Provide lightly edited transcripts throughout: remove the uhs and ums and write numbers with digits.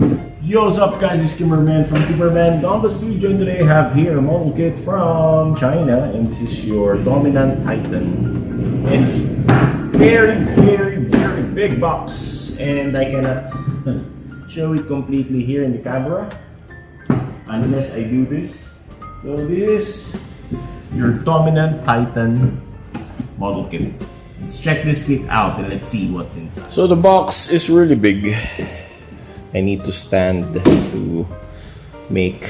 Yo, what's up guys, it's Kimmerman from Kimmerman Gunpla Studio, and today I have here a model kit from China, and this is your dominant Titan. And it's very big box, and I cannot show it completely here in the camera unless I do this. So this is your dominant Titan model kit. Let's check this kit out and let's see what's inside. So the box is really big. I need to stand to make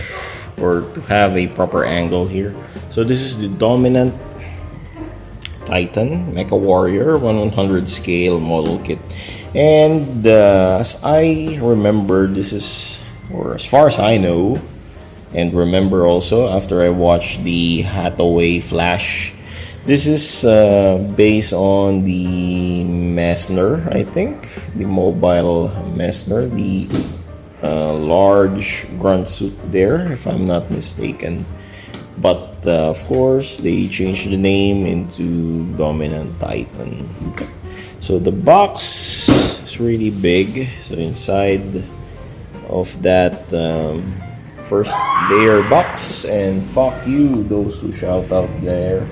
or to have a proper angle here. So this is the dominant Titan Mecha Warrior 1/100 scale model kit, and as I remember, this is, or as far as I know and remember also after I watched the Hathaway Flash, this is based on the Messner, I think, the mobile Messner, the large grunt suit there, if I'm not mistaken. But of course, they changed the name into Dominant Titan. So the box is really big. So inside of that first layer box, and fuck you, those who shout out there.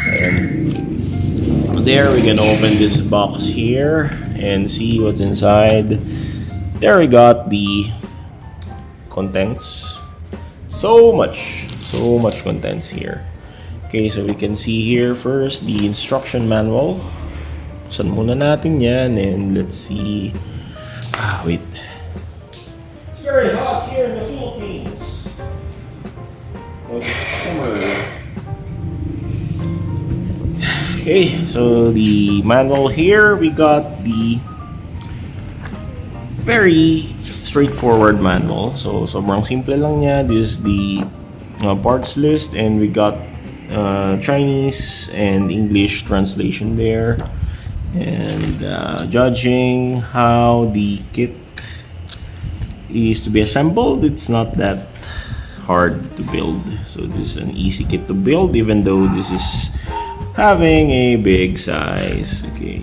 And there we can open this box here and see what's inside. There we got the contents. So much contents here. Okay, so we can see here first the instruction manual. Buksan muna natin yan and let's see. Wait. It's very hot here in the Philippines. It's summer. Okay, so the manual here, we got the very straightforward manual. So sobrang simple lang niya. This is the parts list, and we got Chinese and English translation there, and judging how the kit is to be assembled. It's not that hard to build. So this is an easy kit to build, even though this is having a big size. Okay,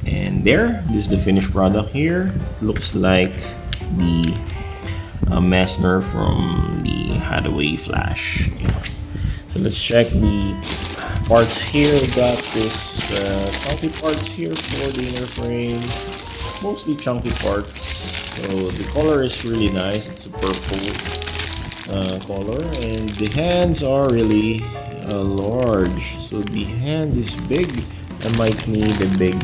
and there, this is the finished product here. Looks like the Messner from the Hathaway Flash. Okay. So let's check the parts here. We got this chunky parts here for the inner frame, mostly chunky parts. So the color is really nice. It's a purple color, and the hands are really large. So the hand is big. I might need a big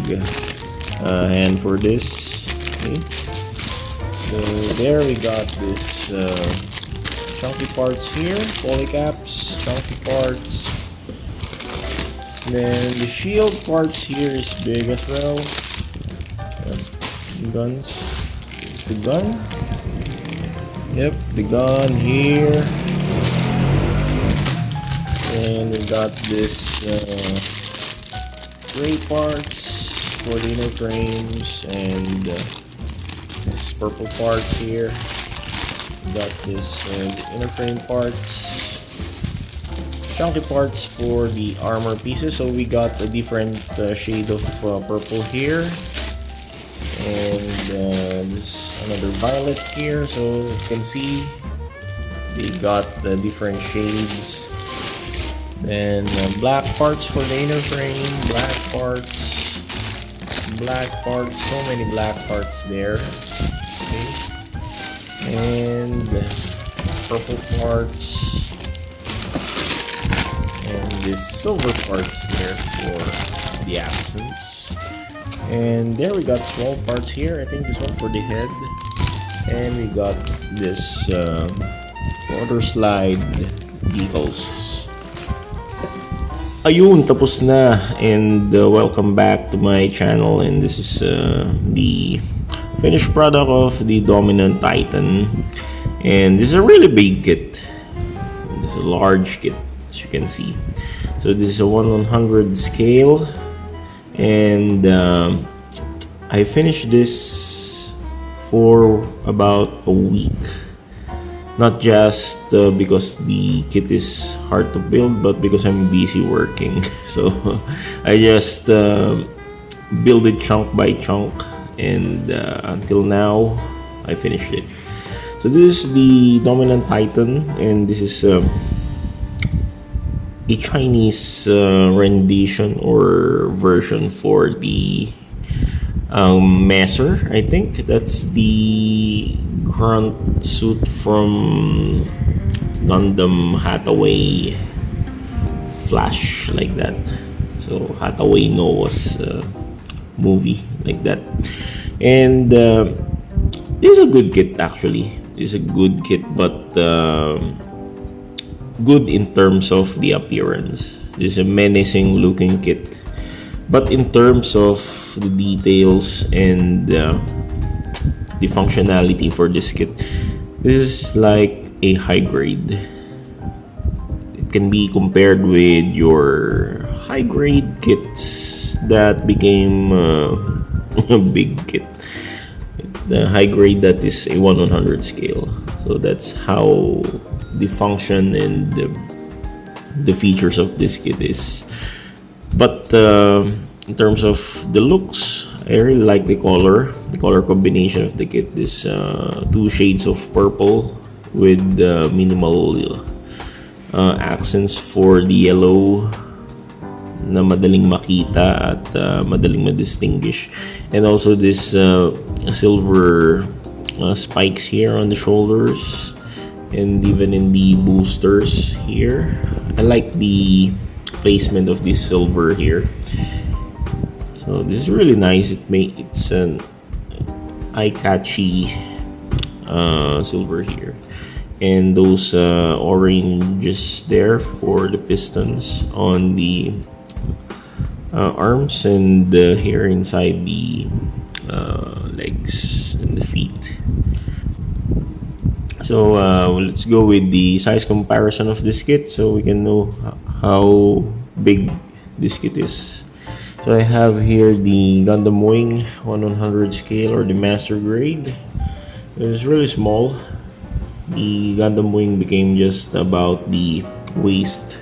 hand for this. Okay. So there we got this chunky parts here, polycaps, chunky parts. And then the shield parts here is big as well. Guns. It's the gun. Yep, the gun here. And we got this gray parts for the inner frames, and this purple parts here. We got this inner frame parts, chunky parts for the armor pieces. So we got a different shade of purple here, and this another violet here. So you can see they got the different shades. Then black parts for the inner frame, black parts, so many black parts there. Okay. And purple parts, and this silver parts there for the accents. And there we got small parts here. I think this one for the head, and we got this water slide decals. Ayun, tapos na, and welcome back to my channel, and this is the finished product of the Dominant Titan, and this is a really big kit. This is a large kit, as you can see. So this is a 1/100 scale, and I finished this for about a week. Not just because the kit is hard to build, but because I'm busy working. So I just build it chunk by chunk, and until now I finished it. So this is the dominant Titan, and this is a Chinese rendition or version for the Messer. I think that's the grunt suit from Gundam Hathaway Flash, like that. So Hathaway no was movie like that, and this is a good kit actually. It's a good kit, but good in terms of the appearance. It's a menacing looking kit, but in terms of the details and the functionality for this kit, this is like a high grade. It can be compared with your high grade kits that became a big kit. The high grade that is a 1/100 scale. So that's how the function and the features of this kit is. But in terms of the looks, I really like the color combination of the kit. This two shades of purple with minimal accents for the yellow na madaling makita at madaling ma-distinguish, and also this silver spikes here on the shoulders and even in the boosters here. I like the placement of this silver here. So this is really nice. It's an eye-catchy silver here, and those oranges there for the pistons on the arms and here inside the legs and the feet. So let's go with the size comparison of this kit so we can know how big this kit is. So I have here the Gundam Wing 1/100 scale or the master grade. It's really small. The Gundam Wing became just about the waist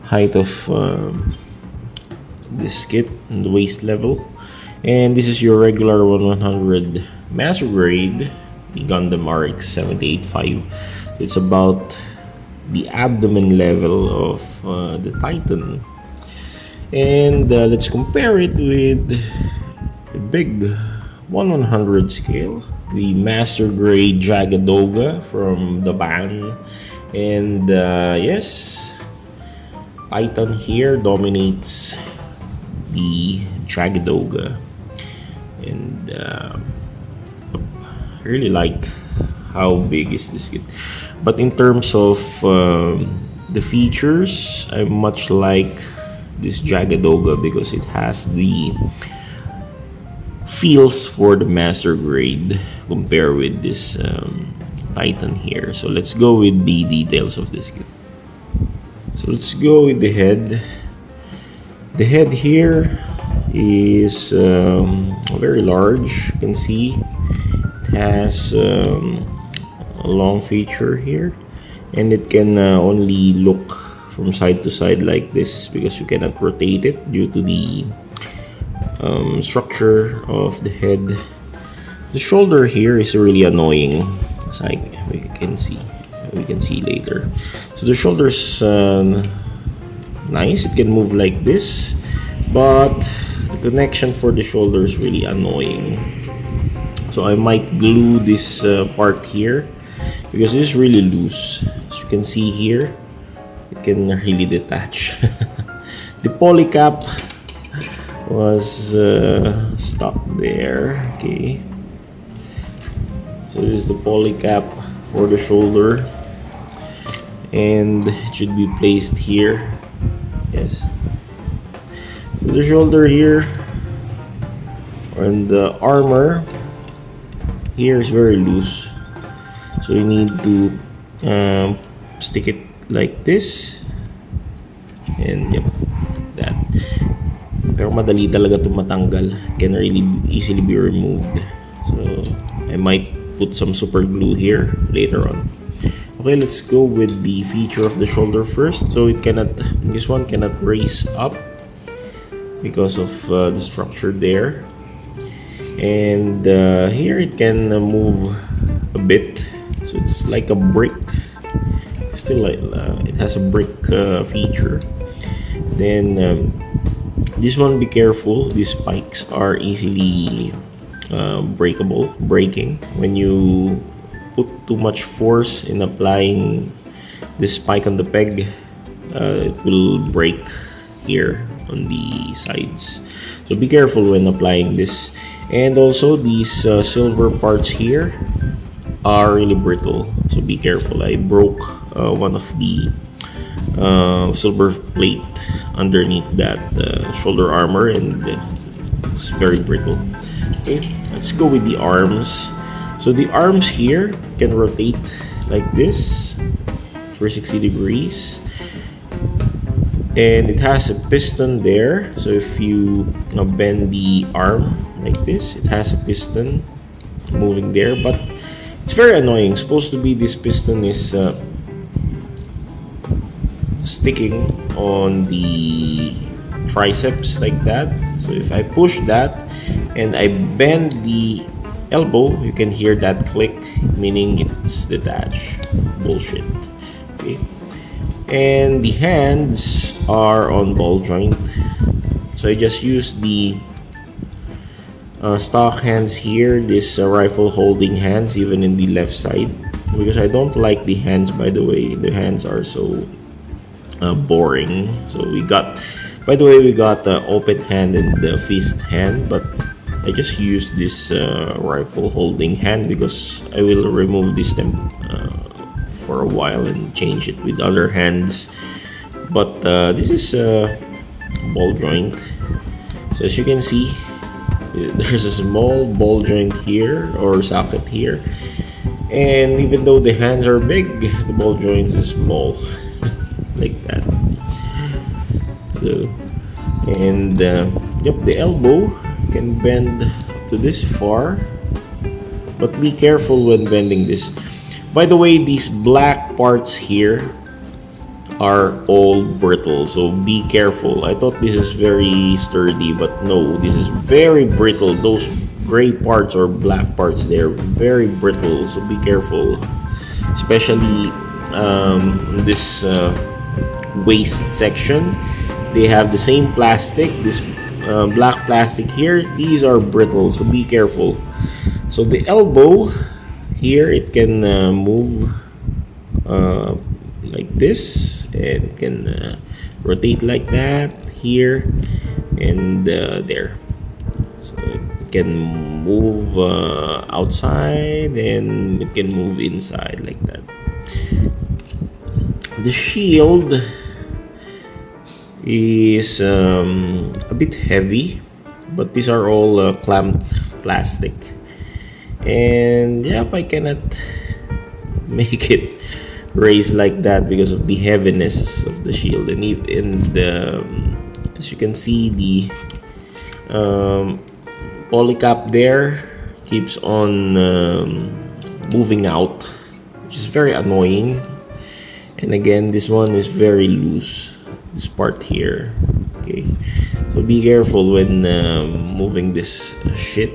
height of this kit and the waist level. And this is your regular 1/100 master grade, the Gundam RX 785. It's about the abdomen level of the Titan. And let's compare it with the big 1/100 scale, the master grade Jagadoga from the band. And yes, Titan here dominates the Jagadoga, and I really like how big is this kit. But in terms of the features, I much like this Jagadoga because it has the feels for the master grade compared with this Titan here. So let's go with the details of this kit. So let's go with the head. The head here is very large. You can see it has a long feature here, and it can only look from side to side like this because you cannot rotate it due to the structure of the head. The shoulder here is really annoying, as we can see later. So the shoulder's nice. It can move like this, but the connection for the shoulder is really annoying. So I might glue this part here because it's really loose. As you can see here, it can really detach. The polycap was stuck there. Okay, so this is the polycap for the shoulder, and it should be placed here. Yes, so the shoulder here, and the armor here is very loose, so you need to stick it like this, and yep, that. Pero madali talaga ito matanggal. It can really easily be removed. So I might put some super glue here later on. Okay, let's go with the feature of the shoulder first. So this one cannot raise up because of the structure there. And here it can move a bit, so it's like a brick. Still, it has a brick feature. Then this one, be careful. These spikes are easily breaking when you put too much force in applying this spike on the peg. It will break here on the sides, so be careful when applying this. And also these silver parts here are really brittle, so be careful. I broke one of the silver plate underneath that shoulder armor, and it's very brittle. Okay, let's go with the arms. So the arms here can rotate like this, 360 degrees, and it has a piston there. So if you bend the arm like this, it has a piston moving there, but it's very annoying. Supposed to be this piston is sticking on the triceps like that. So if I push that and I bend the elbow, you can hear that click, meaning it's detached. Bullshit. Okay. And the hands are on ball joint, so I just use the stock hands here, this rifle holding hands, even in the left side, because I don't like the hands. By the way, the hands are so boring. So we got, by the way, we got the open hand and the fist hand, but I just use this rifle holding hand because I will remove this for a while and change it with other hands. But this is a ball joint, so as you can see, there's a small ball joint here or socket here, and even though the hands are big, the ball joint is small. Like that. So, and yep, the elbow can bend to this far, but be careful when bending this. By the way, these black parts here are all brittle, so be careful. I thought this is very sturdy, but no, this is very brittle. Those gray parts or black parts, they're very brittle, so be careful, especially this waist section. They have the same plastic, this black plastic here. These are brittle, so be careful. So the elbow here, it can move like this, and can rotate like that here and there. So it can move outside, and it can move inside like that. The shield is a bit heavy, but these are all clamped plastic, and yep, I cannot make it raise like that because of the heaviness of the shield. And even as you can see, the polycap there keeps on moving out, which is very annoying. And again, this one is very loose, this part here. Okay, so be careful when moving this shit.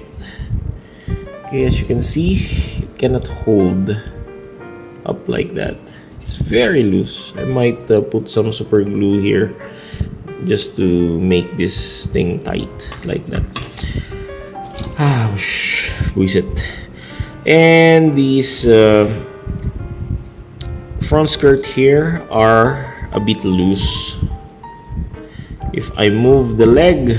Okay, as you can see, it cannot hold up like that. It's very loose. I might put some super glue here just to make this thing tight like that. Buisit. And these front skirt here are a bit loose. If I move the leg,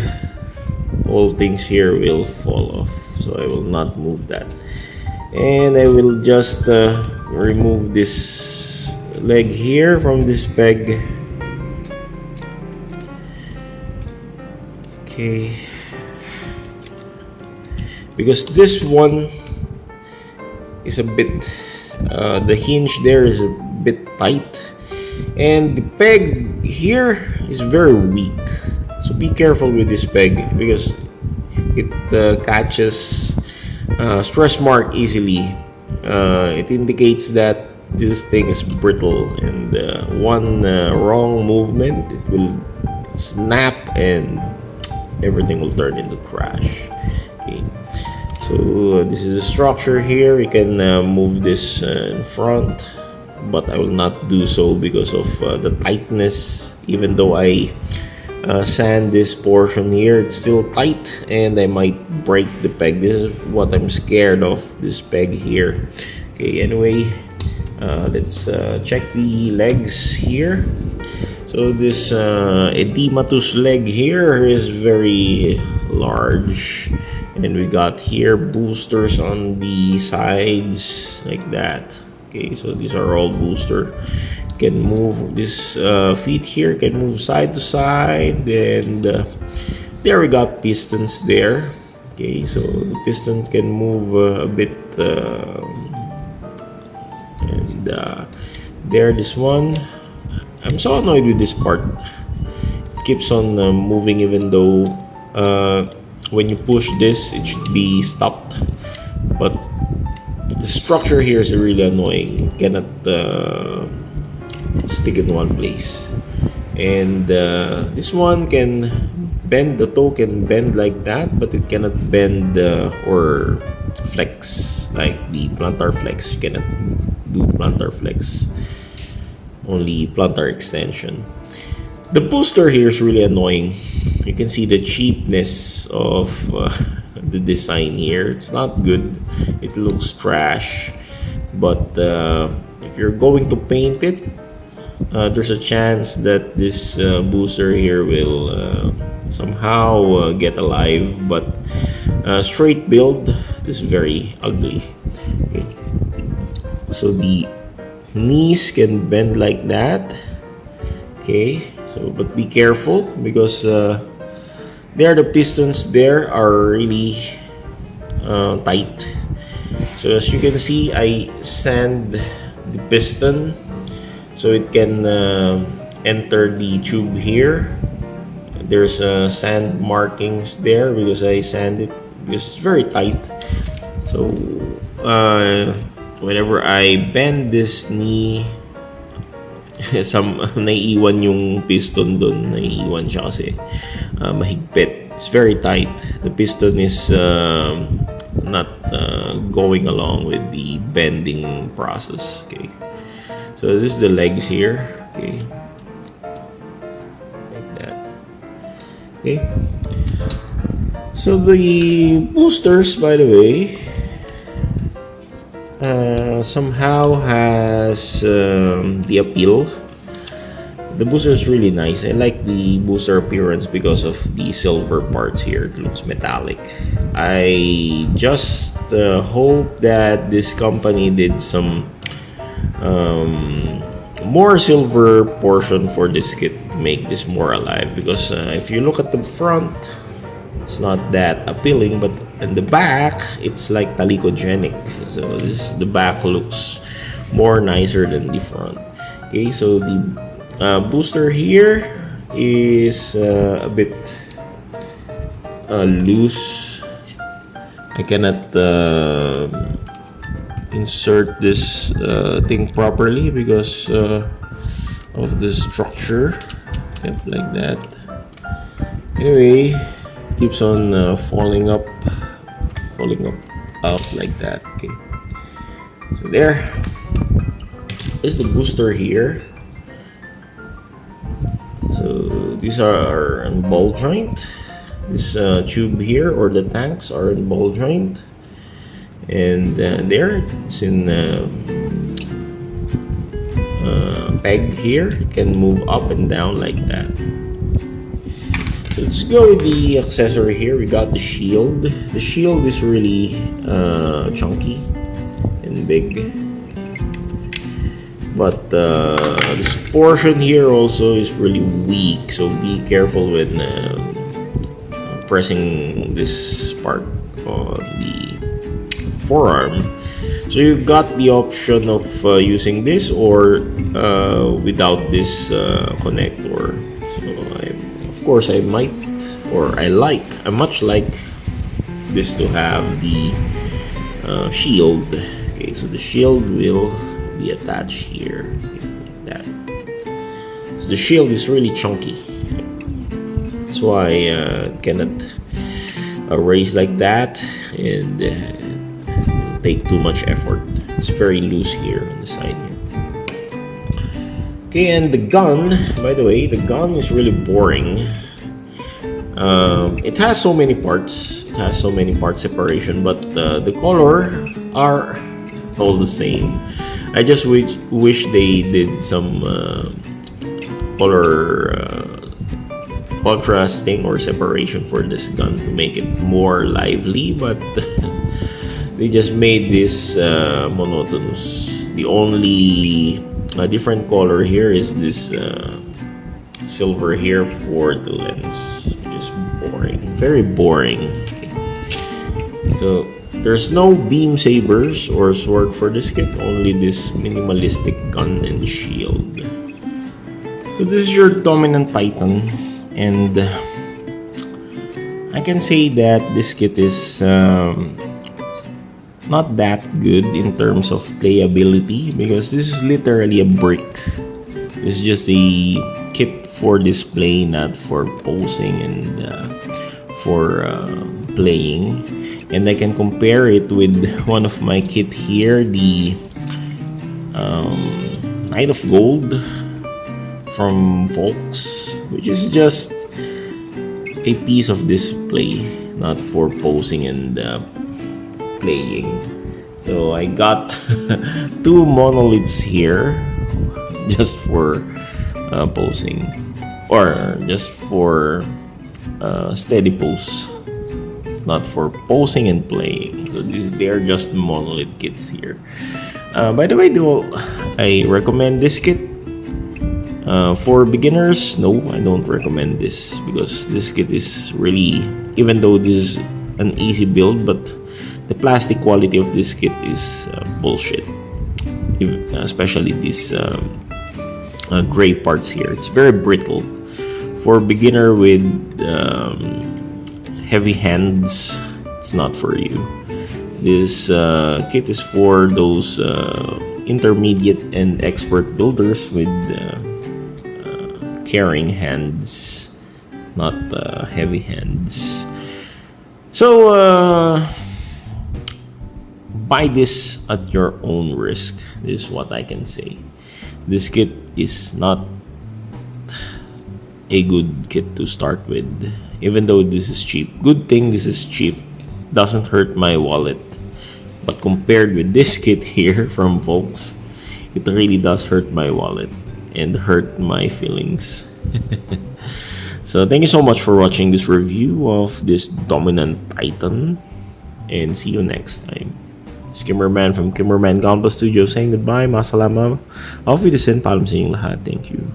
all things here will fall off, so I will not move that. And I will just remove this leg here from this peg. Okay, because this one is a bit the hinge there is a bit tight, and the peg here is very weak, so be careful with this peg because it catches stress mark easily. It indicates that this thing is brittle, and one wrong movement, it will snap and everything will turn into trash. Okay, So this is a structure here. You can move this in front, but I will not do so because of the tightness. Even though I sand this portion here, it's still tight and I might break the peg. This is what I'm scared of, this peg here. Okay, anyway, let's check the legs here. So this edematous leg here is very large, and we got here boosters on the sides like that. Okay, so these are all booster. Can move this feet here, can move side to side, and there we got pistons there. Okay, so the piston can move a bit, and there, this one. I'm so annoyed with this part. It keeps on moving, even though when you push this, it should be stopped. But the structure here is really annoying. You cannot stick in one place. And this one can bend, the toe can bend like that, but it cannot bend or flex like the plantar flex. You cannot do plantar flex, only plantar extension. The booster here is really annoying. You can see the cheapness of the design here. It's not good. It looks trash. But if you're going to paint it, there's a chance that this booster here will somehow get alive. But straight build is very ugly. Okay. So the knees can bend like that. Okay, so but be careful because there the pistons there are really tight. So as you can see, I sand the piston so it can enter the tube here. There's sand markings there because I sand it because it's very tight. So whenever I bend this knee, naiiwan yung piston dun. Naiiwan siya kasi mahigpit. It's very tight. The piston is not going along with the bending process. Okay. So this is the legs here. Okay. Like that. Okay. So the boosters, by the way, somehow has the appeal. The booster is really nice. I like the booster appearance because of the silver parts here. It looks metallic. I just hope that this company did some more silver portion for this kit to make this more alive, because if you look at the front, it's not that appealing, but in the back it's like talicogenic. So the back looks more nicer than the front. Okay, so the booster here is a bit loose. I cannot insert this thing properly because of the structure. Yep, like that. Anyway, keeps on falling up out like that. Okay, so there is the booster here. So these are in ball joint. This tube here, or the tanks, are in ball joint, and there it's in peg here. It can move up and down like that. So let's go with the accessory here. We got the shield. The shield is really chunky and big, but this portion here also is really weak, so be careful when pressing this part on the forearm. So you got the option of using this or without this connector. So of course I might, or I much like this to have the shield. Okay, so the shield will be attached here, like that. So the shield is really chunky. That's why I cannot raise like that. and it'll take too much effort. It's very loose here on the side here. Okay, and the gun, by the way, the gun is really boring. It has so many parts. It has so many part separation, but the color are all the same. I just wish they did some color contrasting or separation for this gun to make it more lively, but they just made this monotonous. The only different color here is this silver here for the lens, which is boring, very boring. Okay. So there's no beam sabers or sword for this kit, only this minimalistic gun and shield. So this is your dominant titan, and I can say that this kit is not that good in terms of playability, because this is literally a brick. It's just a kit for display, not for posing and for playing. And I can compare it with one of my kit here, the Knight of Gold from Volks, which is just a piece of display, not for posing and playing. So I got two monoliths here just for posing, or just for steady pose, not for posing and playing. So they're just monolith kits here. By the way, though, I recommend this kit. For beginners, no, I don't recommend this, because this kit is really, even though this is an easy build, but the plastic quality of this kit is bullshit. Especially these gray parts here. It's very brittle. For beginner with heavy hands, it's not for you. This kit is for those intermediate and expert builders with carrying hands, not heavy hands. So buy this at your own risk. This is what I can say. This kit is not a good kit to start with, even though this is cheap. Good thing this is cheap, doesn't hurt my wallet. But compared with this kit here from Volks, it really does hurt my wallet and hurt my feelings. So thank you so much for watching this review of this dominant titan, and see you next time. It's Kimmerman from Kimmerman Gunpla Studio saying goodbye. Masalama. Auf Wiedersehen. Paalam sa inyong lahat. Thank you.